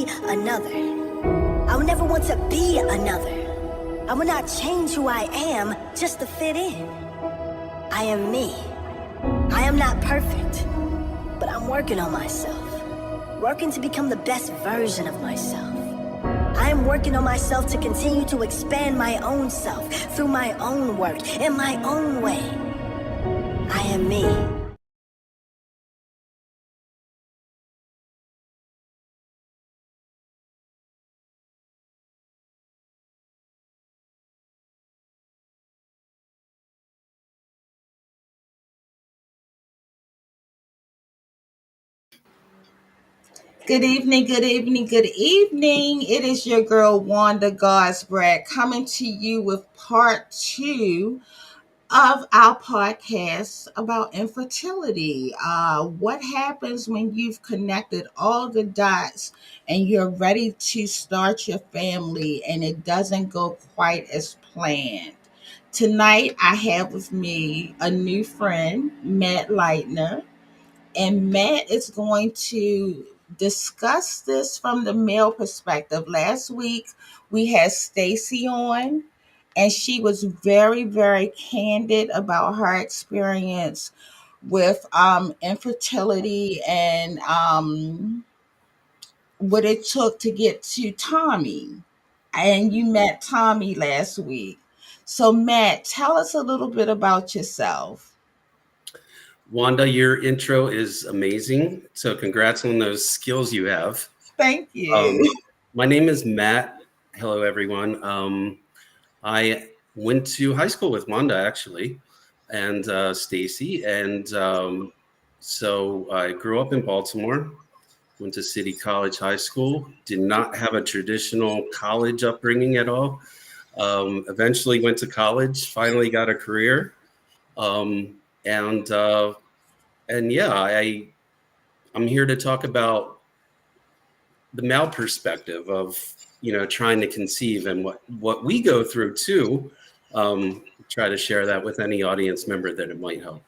be another. I would never want to be another. I would not change who I am just to fit in. I am me. I am not perfect, but I'm working on myself. Working to become the best version of myself. I am working on myself to continue to expand my own self through my own work, in my own way. I am me. Good evening, good evening, good evening. It is your girl Wanda Godsbratt coming to you with part 2 of our podcast about infertility. What happens when you've connected all the dots and you're ready to start your family and it doesn't go quite as planned? Tonight, I have with me a new friend, Matt Leitner. And Matt is going to discuss this from the male perspective. Last week we had Stacy on, and she was very, very candid about her experience with infertility and what it took to get to Tommy. And you met Tommy last week. So, Matt, tell us a little bit about yourself. Wanda, your intro is amazing. So congrats on those skills you have. Thank you. My name is Matt. Hello, everyone. I went to high school with Wanda, actually, and Stacy. And so I grew up in Baltimore, went to City College High School, did not have a traditional college upbringing at all. Eventually went to college, finally got a career. And yeah, I'm here to talk about the male perspective of, trying to conceive and what we go through too. Try to share that with any audience member that it might help.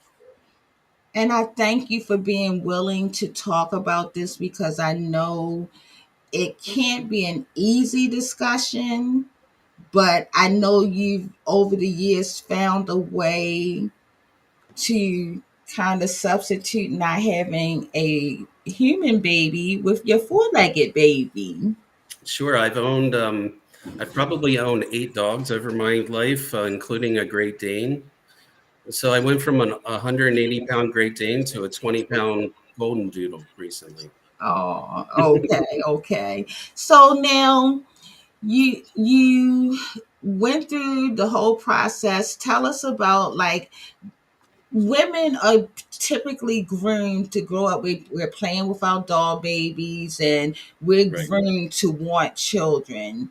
And I thank you for being willing to talk about this because I know it can't be an easy discussion, but I know you've over the years found a way to kind of substitute not having a human baby with your four-legged baby. Sure. I've probably owned 8 dogs over my life, including a Great Dane. So I went from a 180-pound Great Dane to a 20-pound Golden Doodle recently. Oh, okay. So now you went through the whole process. Tell us about, like, women are typically groomed to grow up. We're playing with our doll babies and we're Right. groomed to want children.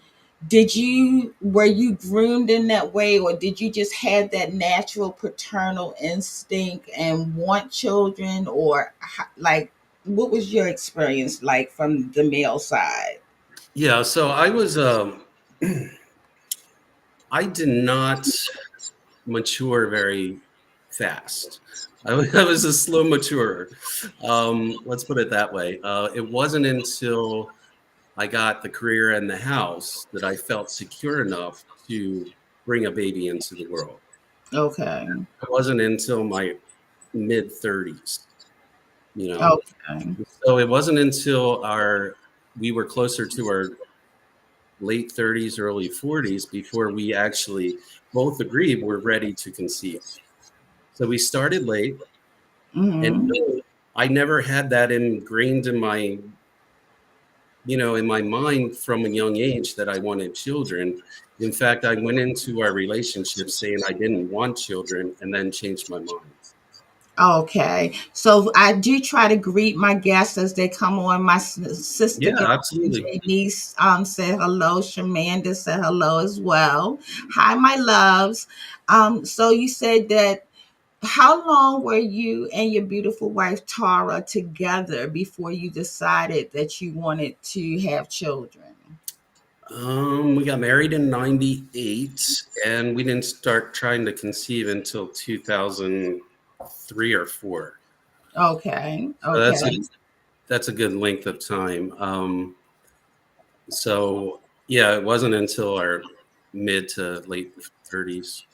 Were you groomed in that way, or did you just have that natural paternal instinct and want children, or like what was your experience like from the male side? Yeah, so I was I did not mature very fast. I was a slow maturer. Let's put it that way. It wasn't until I got the career and the house that I felt secure enough to bring a baby into the world. Okay. It wasn't until my mid 30s, you know. Okay. So it wasn't until we were closer to our late 30s, early 40s before we actually both agreed we're ready to conceive. So we started late, and I never had that ingrained in my mind from a young age that I wanted children. In fact, I went into our relationship saying I didn't want children and then changed my mind. Okay. So I do try to greet my guests as they come on. My sister, Yeah, absolutely. Denise, said hello. Shamanda said hello as well. Hi, my loves. So you said that, how long were you and your beautiful wife Tara together before you decided that you wanted to have children? We got married in 98 and we didn't start trying to conceive until 2003 or 4. Okay. So that's a good length of time. So yeah, it wasn't until our mid to late 30s.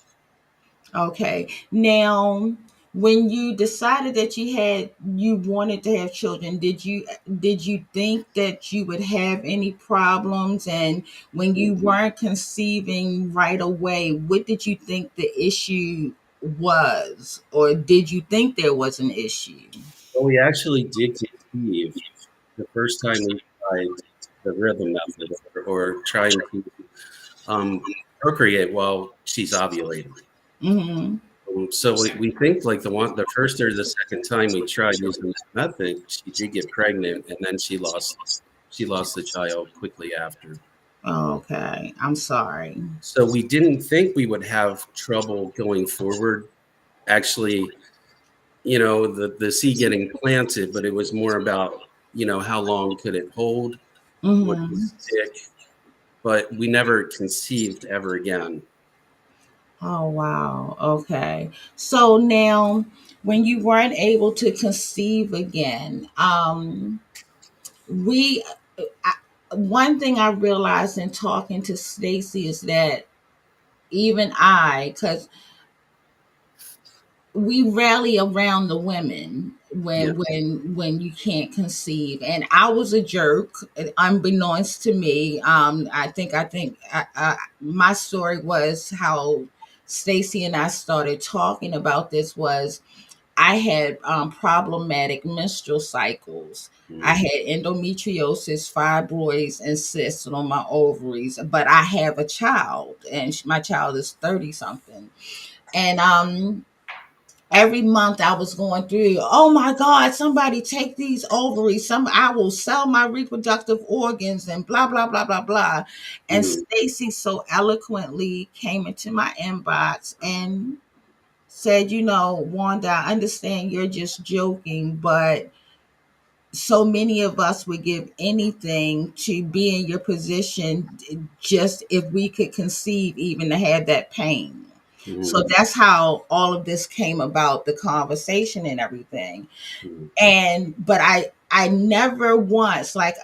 Okay. Now, when you decided that you wanted to have children, did you think that you would have any problems? And when you weren't conceiving right away, what did you think the issue was? Or did you think there was an issue? Well, we actually did conceive the first time we tried the rhythm method, or trying to procreate while she's ovulating. Mm-hmm. So we think like the first or the second time we tried using that method, she did get pregnant, and then she lost the child quickly after. Okay. I'm sorry. So we didn't think we would have trouble going forward. Actually, the seed getting planted, but it was more about, how long could it hold? Would it Mm-hmm. stick? But we never conceived ever again. Oh, wow. Okay. So now, when you weren't able to conceive again, we, I, one thing I realized in talking to Stacy is that even because we rally around the women Yeah. when you can't conceive, and I was a jerk, unbeknownst to me. I think my story was how Stacy and I started talking about this was I had problematic menstrual cycles. I Mm, had endometriosis, fibroids, and cysts on my ovaries, but I have a child, and my child is 30 something. And every month I was going through, oh my God, somebody take these ovaries. I will sell my reproductive organs and blah, blah, blah, blah, blah. And mm, Stacy so eloquently came into my inbox and said, Wanda, I understand you're just joking, but so many of us would give anything to be in your position, just if we could conceive, even to have that pain. So mm, that's how all of this came about, the conversation and everything. mm, And but I never once, like,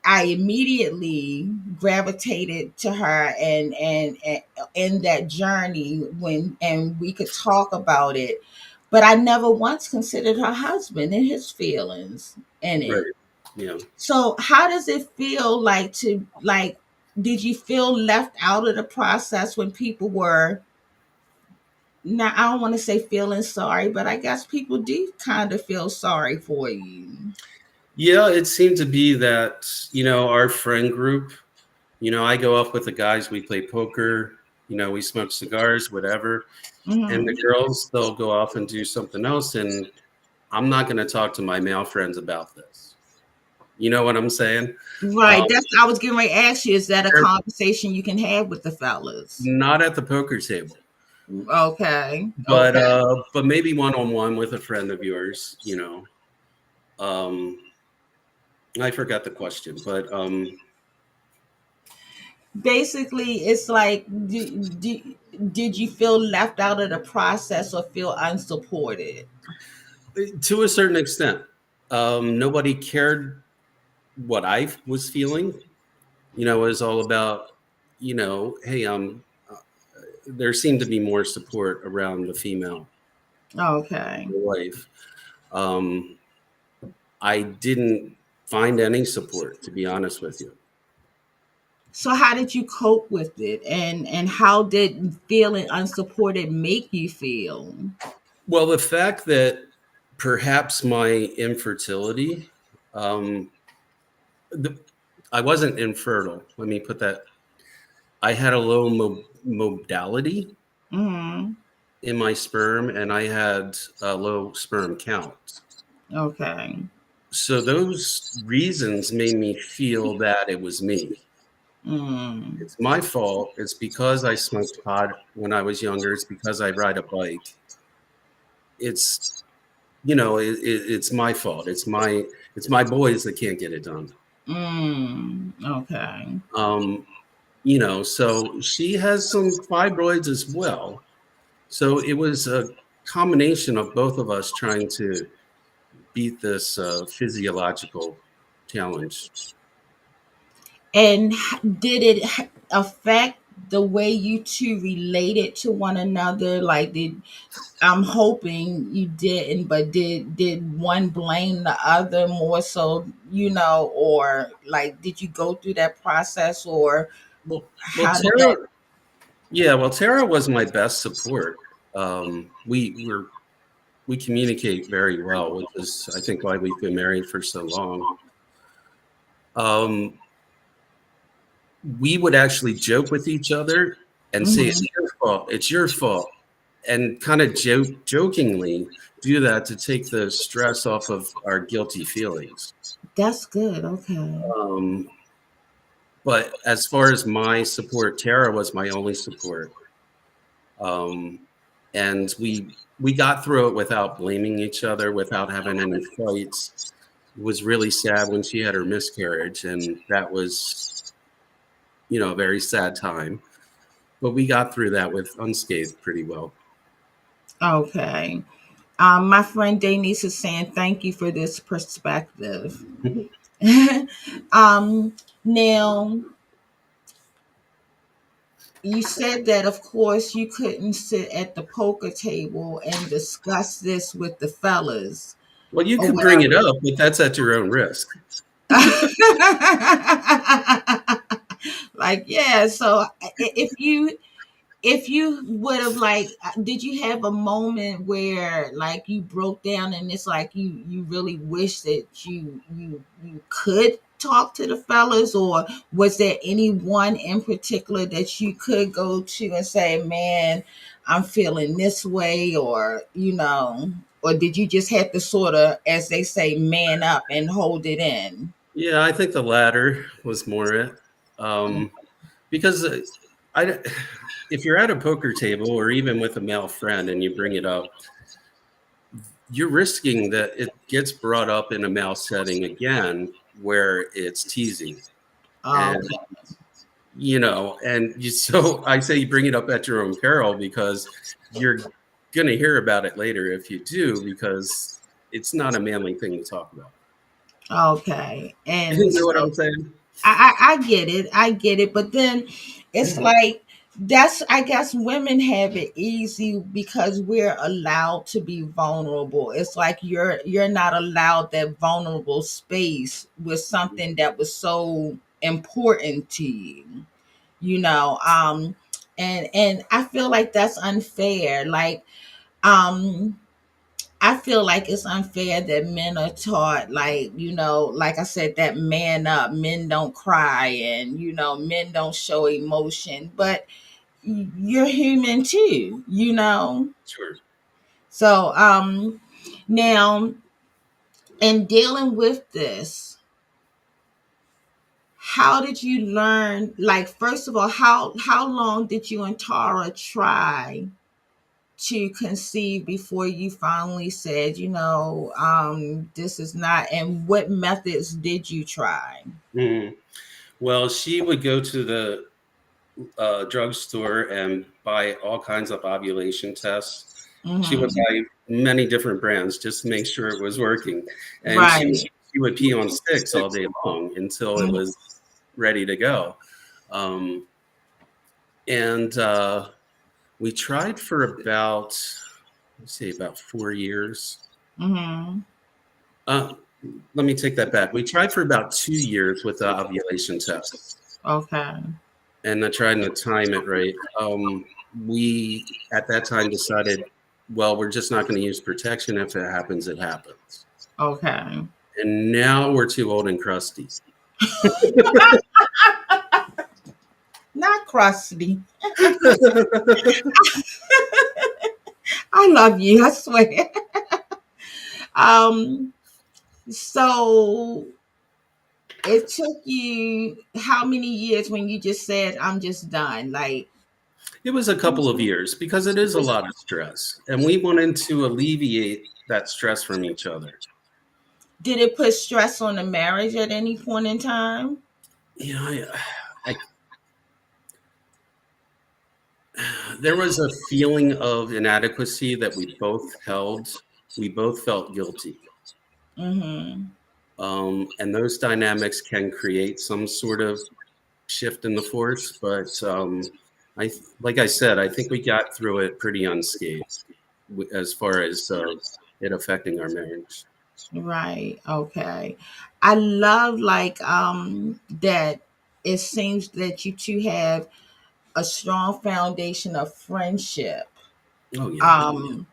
I immediately gravitated to her, and in that journey, when and we could talk about it, but I never once considered her husband and his feelings in it. right. Yeah. So how does it feel like to, like, did you feel left out of the process when people were, now I don't want to say feeling sorry, but I guess people do kind of feel sorry for you. Yeah, it seemed to be that, our friend group, I go off with the guys, we play poker, we smoke cigars, whatever. And the Hmm. girls, they'll go off and do something else. And I'm not going to talk to my male friends about this. You know what I'm saying? Right. Um, That's, I was getting ready to ask you, is that a they're conversation you can have with the fellas? not at the poker table, Okay. but Okay. but maybe one on one with a friend of yours. I forgot the question, but Basically, it's like, did you feel left out of the process or feel unsupported? to a certain extent, nobody cared what I was feeling. It was all about, hey, there seemed to be more support around the female Okay. wife. Um, I didn't find any support, to be honest with you. So how did you cope with it, and how did feeling unsupported make you feel? Well, the fact that perhaps my infertility, um, the, I wasn't infertile. Let me put that. I had a low modality Hmm. in my sperm, and I had a low sperm count. Okay. So those reasons made me feel that it was me. Mm. It's my fault. It's because I smoked pot when I was younger. It's because I ride a bike. It's it's my fault. It's my boys that can't get it done. Mm. Okay. Um, so she has some fibroids as well. So it was a combination of both of us trying to beat this physiological challenge. And did it affect the way you two related to one another? Like, I'm hoping you didn't, but did one blame the other more so, or like did you go through that process, or Well, how did that? Tara, yeah, well, Tara was my best support. We communicate very well, which is, I think, why we've been married for so long. We would actually joke with each other and say, "It's Mhm. your fault. It's your fault," and kind of jokingly do that to take the stress off of our guilty feelings. That's good. Okay. Um, but as far as my support, Tara was my only support. Um, and we got through it without blaming each other, without having any fights. It was really sad when she had her miscarriage, and that was, a very sad time. But we got through that with unscathed pretty well. Okay. My friend Denise is saying thank you for this perspective. um, Now, you said that, of course, you couldn't sit at the poker table and discuss this with the fellas Well, you or could bring it whatever. up, but that's at your own risk. Like, yeah. So if you would have, like, did you have a moment where like you broke down and it's like you really wish that you could talk to the fellas, or was there anyone in particular that you could go to and say, man, I'm feeling this way, or did you just have to sort of, as they say, man up and hold it in? Yeah, I think the latter was more it. Because I, if you're at a poker table or even with a male friend and you bring it up, you're risking that it gets brought up in a male setting again where it's teasing. And, Okay. so I say you bring it up at your own peril, because you're going to hear about it later if you do, because it's not a manly thing to talk about. Okay. And You know what so I'm saying? I get it. I get it. But then it's like, that's, I guess women have it easy because we're allowed to be vulnerable. It's like you're not allowed that vulnerable space with something that was so important to you. You know, and I feel like that's unfair. Like, um I feel like it's unfair that men are taught, like, like I said, that man up, men don't cry, and, men don't show emotion, but you're human too. Sure. So, now, in dealing with this, how did you learn, like, first of all, how long did you and Tara try to conceive before you finally said, this is not, and what methods did you try? Mhm. Well, she would go to the drugstore and buy all kinds of ovulation tests. She would Hmm. buy many different brands just to make sure it was working. And Right. she would pee on sticks all day long until it Mhm. was ready to go. Um, and we tried for about, let's say, about 4 years. Mhm. Uh, Let me take that back. We tried for about 2 years with the ovulation tests, Okay. and I tried to time it right. We at that time decided, well, we're just not going to use protection. If it happens, it happens. Okay. And now we're too old and crusty. Not crusty. I love you, I swear. um so it took you how many years when you just said, I'm just done? Like, It was a couple of years because it is a lot of stress, and we wanted to alleviate that stress from each other. did it put stress on the marriage at any point in time? You know, I there was a feeling of inadequacy that we both held. We both felt guilty. Mm-hmm. And those dynamics can create some sort of shift in the force, but like I said, I think we got through it pretty unscathed as far as it affecting our marriage. Right. Okay. I love like that it seems that you two have a strong foundation of friendship. Oh yeah. Um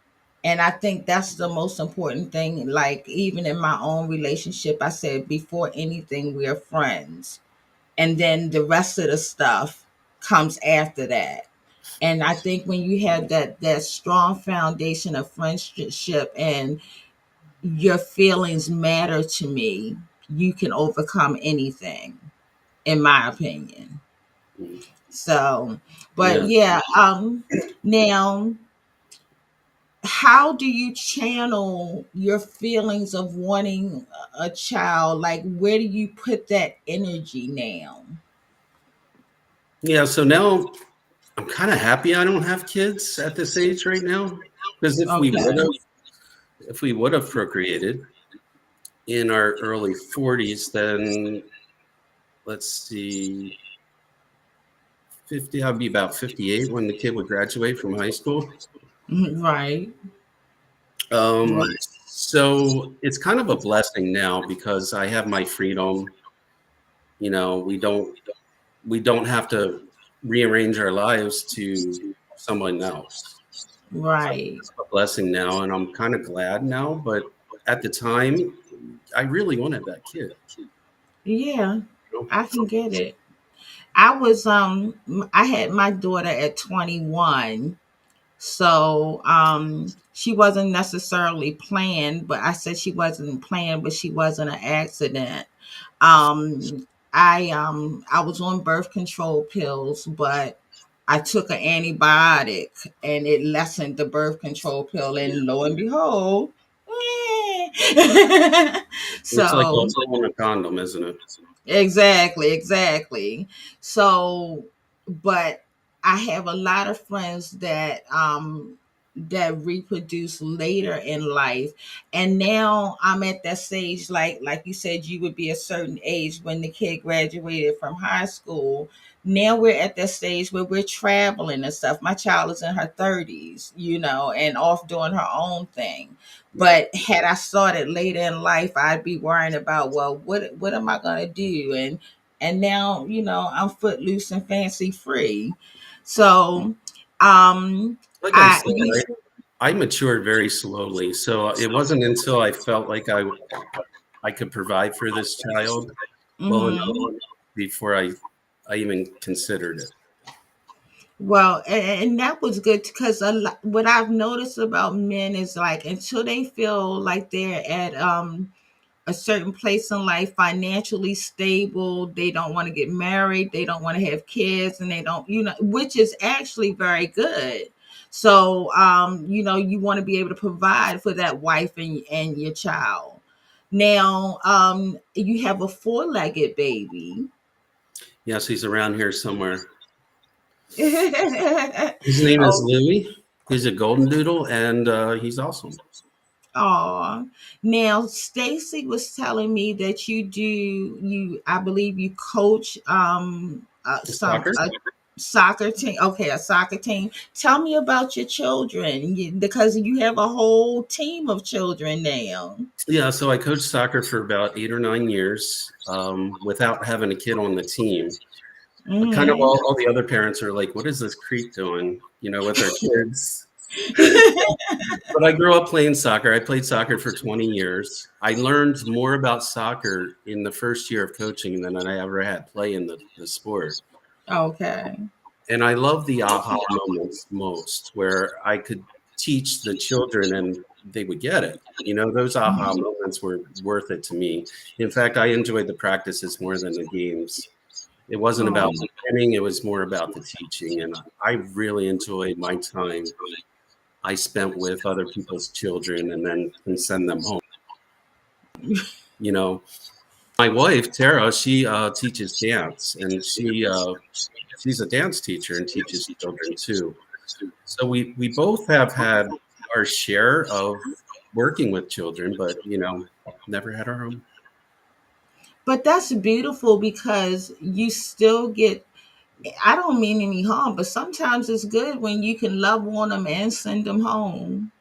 and I think that's the most important thing. Like even in my own relationship, I said before anything we're friends. And then the rest of the stuff comes after that. And I think when you have that strong foundation of friendship and your feelings matter to me, you can overcome anything, in my opinion. Mm. So, but Yeah. yeah, now how do you channel your feelings of wanting a child? Like where do you put that energy now? Yeah. So now I'm kind of happy I don't have kids at this age right now, because Okay. if we would have procreated in our early 40s, then let's see, 50, I'd be about 58 when the kid would graduate from high school. Right. Um, Right. so it's kind of a blessing now because I have my freedom. You know, we don't have to rearrange our lives to someone else. So Right. it's a blessing now, and I'm kind of glad now. But at the time, I really wanted that kid. Yeah, You I can get it. I had my daughter at 21. So she wasn't necessarily planned, but I said she wasn't planned, but she wasn't an accident. I was on birth control pills, but I took an antibiotic and it lessened the birth control pill, and lo and behold, It's like so a pill and a condom, isn't it? exactly. So, but I have a lot of friends that reproduce later in life, and now I'm at that stage, like you said, you would be a certain age when the kid graduated from high school. Now we're at that stage where we're traveling and stuff. My child is in her 30s, and off doing her own thing. Yeah. But had I started later in life, I'd be worrying about, well, what am I gonna do? And now, I'm footloose and fancy free. So Like I I said, I matured very slowly. So it wasn't until I felt like I could provide for this child well enough mhm. before I even considered it. Well, and that was good because what I've noticed about men is like until they feel like they're at a certain place in life, financially stable, they don't want to get married, they don't want to have kids, and they don't, which is actually very good. So you want to be able to provide for that wife and your child. Now you have a four-legged baby. Yes, he's around here somewhere. His name is Oh, Louie. He's a golden doodle, and he's awesome. aw. Now, Stacy was telling me that I believe you coach Soccer. a soccer team. Okay, a soccer team. Tell me about your children because you have a whole team of children now. Yeah, so I coached soccer for about 8 or 9 years without having a kid on the team. But kind of Hmm. all the other parents are like, "What is this creep doing?" With our kids. But I grew up playing soccer. I played soccer for 20 years. I learned more about soccer in the first year of coaching than I ever had play in the sport. Okay. And I love the aha moments most, where I could teach the children and they would get it. Those aha moments were worth it to me. In fact, I enjoyed the practices more than the games. It wasn't Oh, about the winning, it was more about the teaching. And I really enjoyed my time I spent with other people's children and then can send them home. You know, my wife Tara, she teaches dance, and she's a dance teacher and teaches children too. So we both have had our share of working with children, but never had our own. But that's beautiful because you still get, I don't mean any harm, but sometimes it's good when you can love on them and send them home.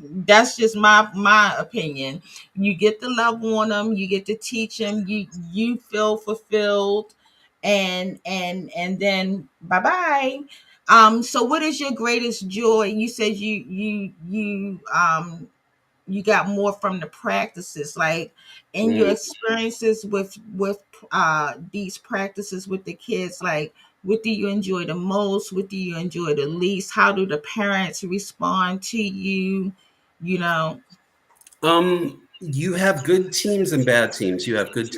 That's just my opinion. You get to love on them, you get to teach them, you feel fulfilled, and then bye bye. So what is your greatest joy? You said you got more from the practices, like in your Mm. experiences with these practices with the kids, like what do you enjoy the most, what do you enjoy the least, how do the parents respond to you, you know? You have good teams and bad teams. You have good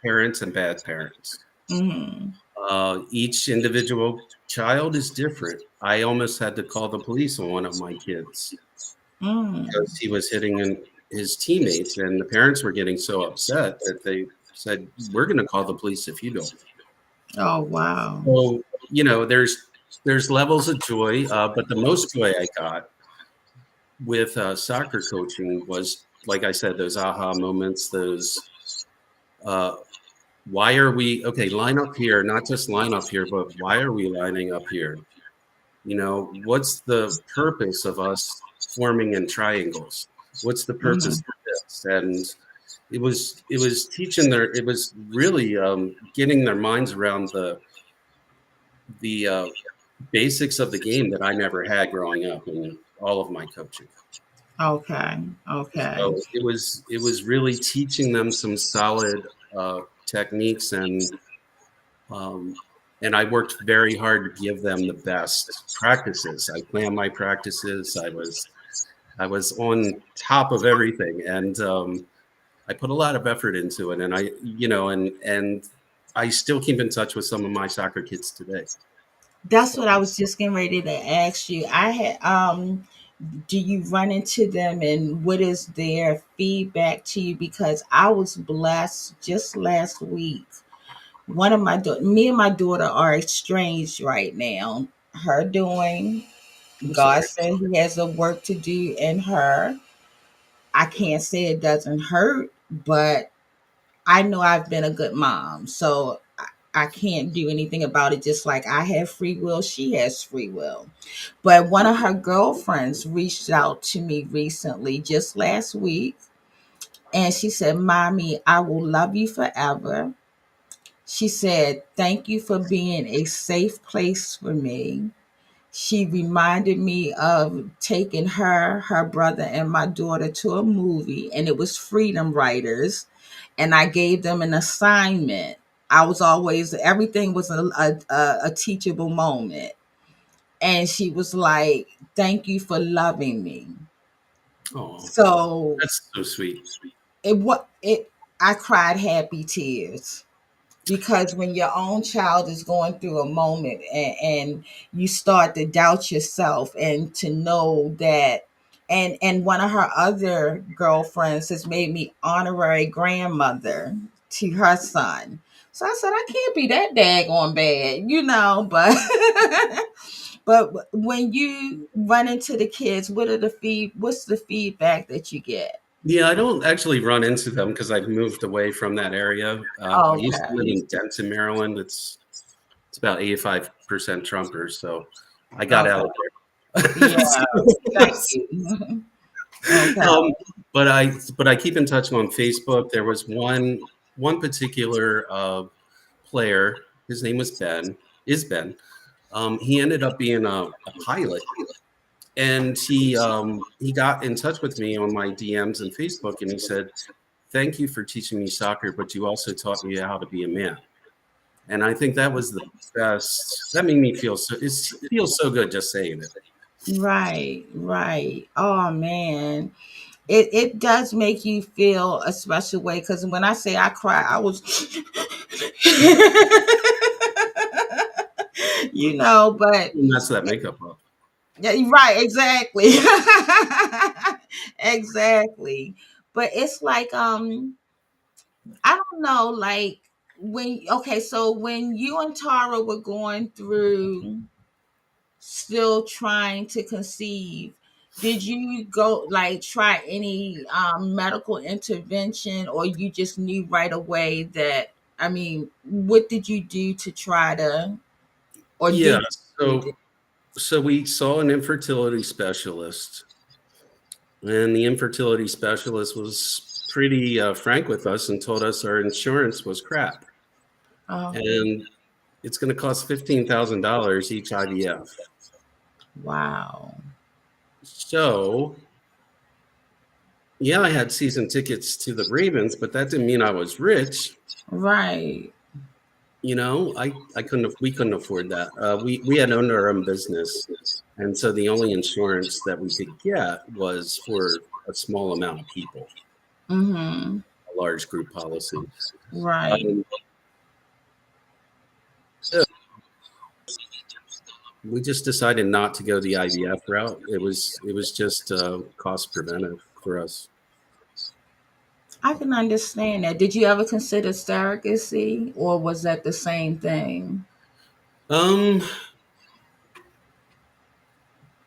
parents and bad parents. Mm-hmm. Each individual child is different. I almost had to call the police on one of my kids Mm. because he was hitting his teammates, and the parents were getting so upset that they said, "We're going to call the police if you don't." Oh wow. So there's levels of joy, but the most joy I got with soccer coaching was, like I said, those aha moments. Those uh, why are we okay? Line up here, not just line up here, but why are we lining up here? What's the purpose of us forming in triangles? What's the purpose Mm. of this? And it was teaching it was really getting their minds around the basics of the game that I never had growing up in all of my coaching. Okay. Okay. So it was really teaching them some solid techniques, um, and I worked very hard to give them the best practices. I planned my practices. I was on top of everything, and I put a lot of effort into it. And and I still keep in touch with some of my soccer kids today. That's So what I was just getting ready to ask you. I had do you run into them and what is their feedback to you? Because I was blessed just last week. One of me and my daughter are estranged right now. Her doing, I'm God sorry. said he has a work to do in her. I can't say it doesn't hurt, but I know I've been a good mom. So I can't do anything about it. Just like I have free will, she has free will. But one of her girlfriends reached out to me recently, just last week, and she said, "Mommy, I will love you forever." She said, "Thank you for being a safe place for me." She reminded me of taking her brother, and my daughter to a movie, and it was Freedom Writers, and I gave them an assignment. I was always, everything was a teachable moment. And she was like, "Thank you for loving me." Oh, So that's so sweet. I cried happy tears because when your own child is going through a moment, and you start to doubt yourself, and to know that, and one of her other girlfriends has made me honorary grandmother to her son. So I said, I can't be that daggone bad, but but when you run into the kids, what's the feedback that you get? Yeah, I don't actually run into them because I've moved away from that area. I used to live Okay. in Denton, Maryland. It's about 85% Trumpers, so I got Okay. out of there. Yeah. Thank you. Okay. um, but I keep in touch on Facebook. There was one particular player. His name was Ben. Is Ben? He ended up being a pilot, and he got in touch with me on my DMs and Facebook, and he said, "Thank you for teaching me soccer, but you also taught me how to be a man." And I think that was the best. That made me feel so. It feels so good just saying it. Right, right. Oh man. It does make you feel a special way, because when I say I cry, I was but Mess that makeup up. yeah, right, exactly. Exactly. But it's like, I don't know, like, so when you and Tara were going through, still trying to conceive, Did you go like try any medical intervention, or you just knew right away that? I mean, what did you do to try to, or Yeah. did you do? So we saw an infertility specialist, and the infertility specialist was pretty frank with us and told us our insurance was crap, Oh, and it's going to cost $15,000 each IVF. wow. So yeah, I had season tickets to the Ravens, but that didn't mean I was rich. Right. You know, I couldn't, we couldn't afford that. We had owned our own business. And so the only insurance that we could get was for a small amount of people, Mm-hmm. a large group policy. Right. Um, so we just decided not to go the IVF route. It was just cost preventive for us. I can understand that. Did you ever consider surrogacy, or was that the same thing? Um,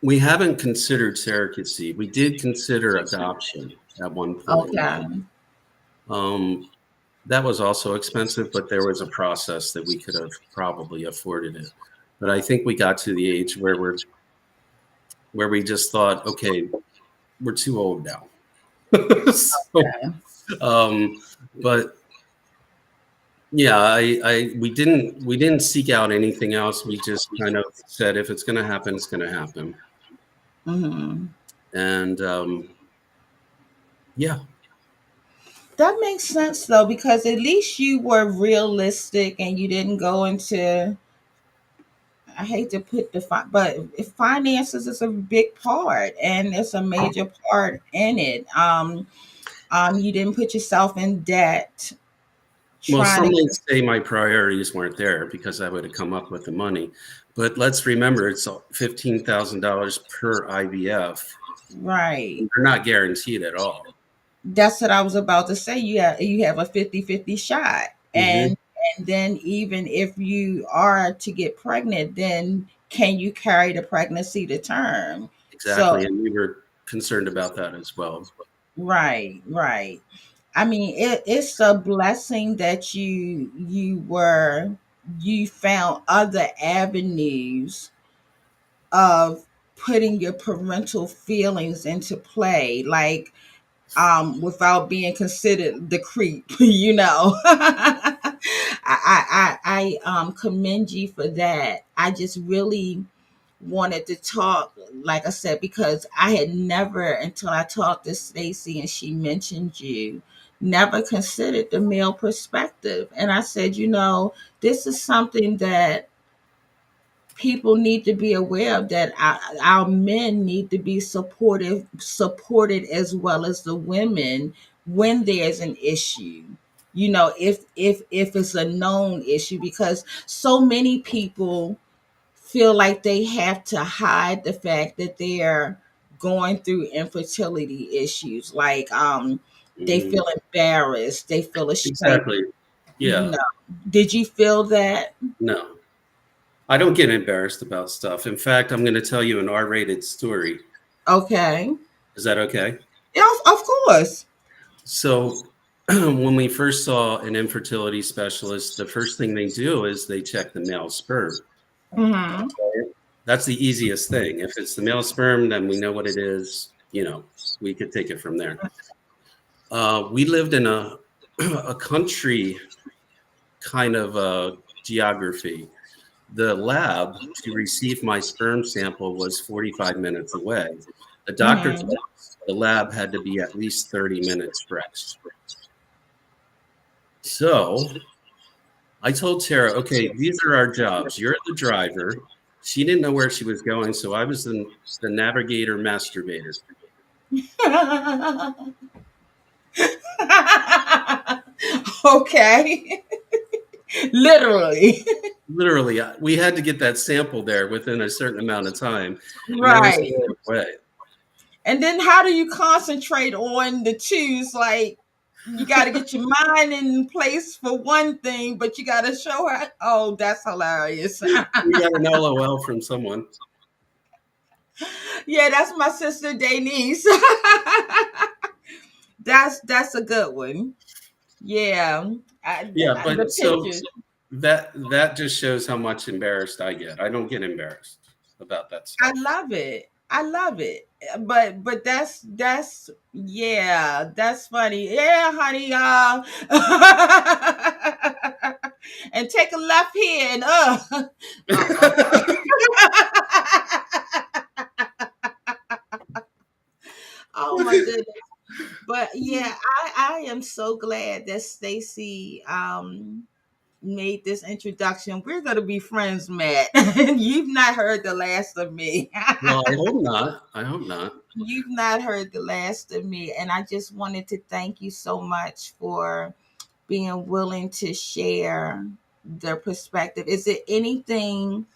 we haven't considered surrogacy. We did consider adoption at one point. Okay. Um, that was also expensive, but there was a process that we could have probably afforded it. But I think we got to the age where we just thought, okay, we're too old now. So, um, but yeah, we didn't seek out anything else. We just kind of said, if it's going to happen, it's going to happen. Mm-hmm. And yeah, That makes sense though, because at least you were realistic and you didn't go into. I hate to put but if finances is a big part, and it's a major part in it. You didn't put yourself in debt well, trying some to. might say my priorities weren't there because I would have come up with the money. But let's remember, it's $15,000 per IVF. Right. They're not guaranteed at all. That's what I was about to say. You have a 50-50 shot. Mm-hmm. And then even if you are to get pregnant, then can you carry the pregnancy to term? So Exactly. And we were concerned about that as well. right, right. I mean, it's a blessing that you found other avenues of putting your parental feelings into play, like without being considered the creep, I commend you for that. I just really wanted to talk, like I said, because I had never, until I talked to Stacy and she mentioned you, never considered the male perspective. And I said, this is something that people need to be aware of, that our men need to be supported as well as the women when there's an issue, if it's a known issue, because so many people feel like they have to hide the fact that they're going through infertility issues, like they Mm-hmm. feel embarrassed, they feel ashamed. Exactly. you Yeah. know did you feel that? No, I don't get embarrassed about stuff. In fact, I'm going to tell you an R-rated story. Okay. Is that okay? Yeah, of course. So when we first saw an infertility specialist, the first thing they do is they check the male sperm. Mm-hmm. That's the easiest thing. If it's the male sperm, then we know what it is. We could take it from there. We lived in a country kind of geography. The lab to receive my sperm sample was 45 minutes away. The doctor Mm-hmm. told us the lab had to be at least 30 minutes stretched. So I told Tara, okay, these are our jobs. You're the driver. She didn't know where she was going, so I was the navigator masturbator. Okay. Literally. Literally, we had to get that sample there within a certain amount of time. And there was Right. no way. And then how do you concentrate on the twos? Like, you got to get your mind in place for one thing, but you got to show her. Oh, that's hilarious. We got an LOL from someone. Yeah, that's my sister Denise. That's a good one. Yeah, Yeah, the but so pictures. that just shows how much embarrassed I get. I don't get embarrassed about that I stuff. love it. I love it. But that's yeah, that's funny. Yeah, honey, and take a left here and uh-uh. Oh my goodness. But yeah, I am so glad that Stacy made this introduction. We're gonna be friends, Matt. You've not heard the last of me. Well, I hope not. I hope not. You've not heard the last of me. And I just wanted to thank you so much for being willing to share the perspective. Is there anything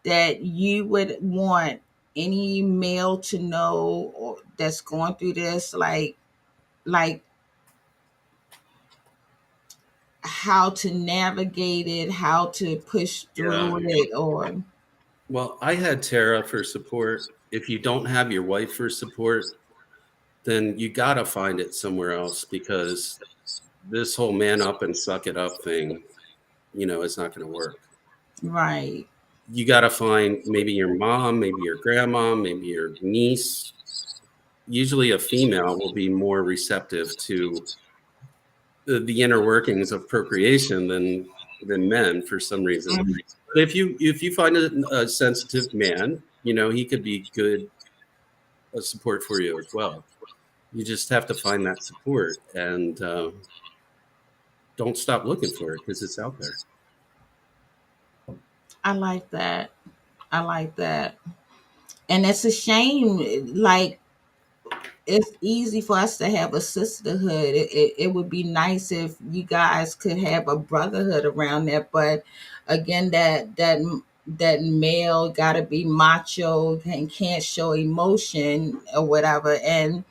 that you would want any male to know or that's going through this, like how to navigate it, how to push Yeah. through it, or Well, I had Tara for support. If you don't have your wife for support, then you got to find it somewhere else because this whole man up and suck it up thing, is not going to work. right, You got to find maybe your mom, maybe your grandma, maybe your niece. Usually a female will be more receptive to the inner workings of procreation than men for some reason. mhm, But if you find a sensitive man, he could be good support for you as well. You just have to find that support and don't stop looking for it because it's out there. I like that. I like that. And it's a shame, like it's easy for us to have a sisterhood. It would be nice if you guys could have a brotherhood around that, but again, that male got to be macho and can't show emotion or whatever, and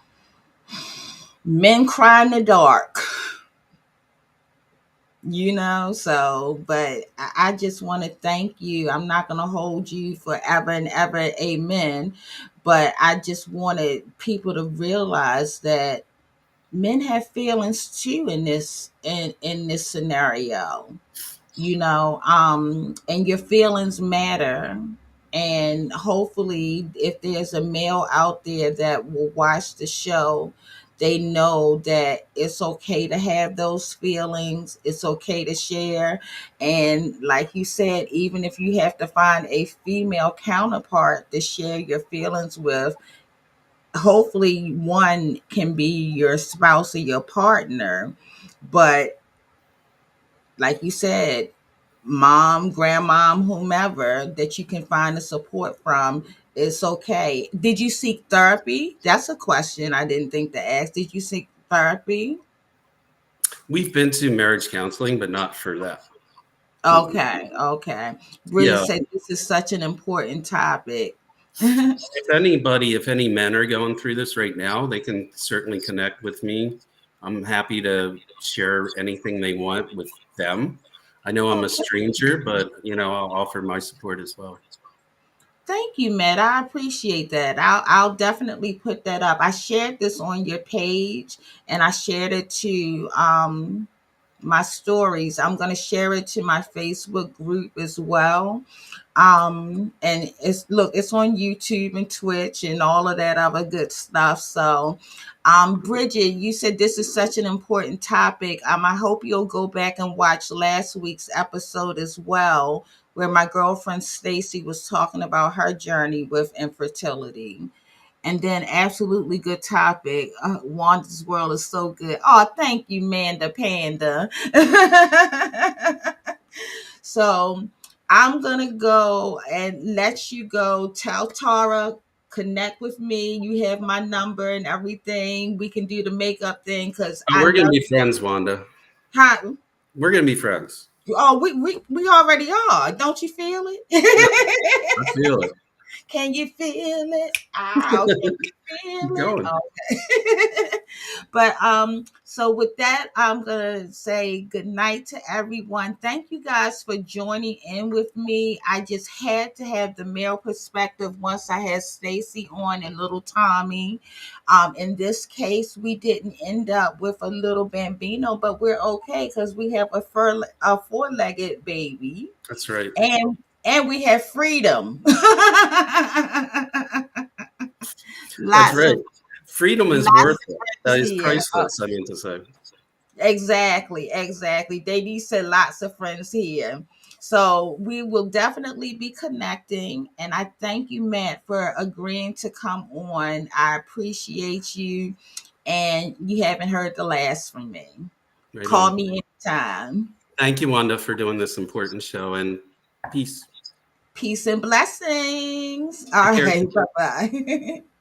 men cry in the dark. So but I just want to thank you. I'm not going to hold you forever and ever, amen, but I just wanted people to realize that men have feelings too in this scenario, and your feelings matter. And hopefully if there's a male out there that will watch the show, they know that it's okay to have those feelings, it's okay to share. And like you said, even if you have to find a female counterpart to share your feelings with, hopefully one can be your spouse or your partner. But like you said, mom, grandmom, whomever that you can find the support from, it's okay. Did you seek therapy? That's a question I didn't think to ask. Did you seek therapy? We've been to marriage counseling, but not for that. Okay. Bridget Yeah. said this is such an important topic. If any men are going through this right now, they can certainly connect with me. I'm happy to share anything they want with them. I know I'm a stranger, but I'll offer my support as well. Thank you, Matt. I appreciate that. I'll definitely put that up. I shared this on your page, and I shared it to my stories. I'm going to share it to my Facebook group as well. And it's on YouTube and Twitch and all of that other good stuff. So Bridget, you said this is such an important topic. I hope you'll go back and watch last week's episode as well, where my girlfriend Stacy was talking about her journey with infertility. And then absolutely good topic. Wanda's world is so good. Oh, thank you, Manda Panda. So I'm gonna go and let you go. Tell Tara, connect with me. You have my number and everything. We can do the makeup thing because Oh, I we're gonna love be friends, Wanda. how. We're gonna be friends. Oh, we already are. Don't you feel Yeah, it? I feel it. Can you feel it? Ow, can you feel Keep it? going. Okay. But so with that, I'm gonna say good night to everyone. Thank you guys for joining in with me. I just had to have the male perspective once I had Stacy on and little Tommy. In this case, we didn't end up with a little bambino, but we're okay because we have a four-legged baby, That's right. and we have freedom. That's lots right. of Freedom is lots worth of it. That friends is here. priceless, I mean to say. Exactly. They said lots of friends here. So we will definitely be connecting. And I thank you, Matt, for agreeing to come on. I appreciate you. And you haven't heard the last from me. Right Call on. me anytime. Thank you, Wanda, for doing this important show, and peace. Peace and blessings. All Take care. right. Bye bye.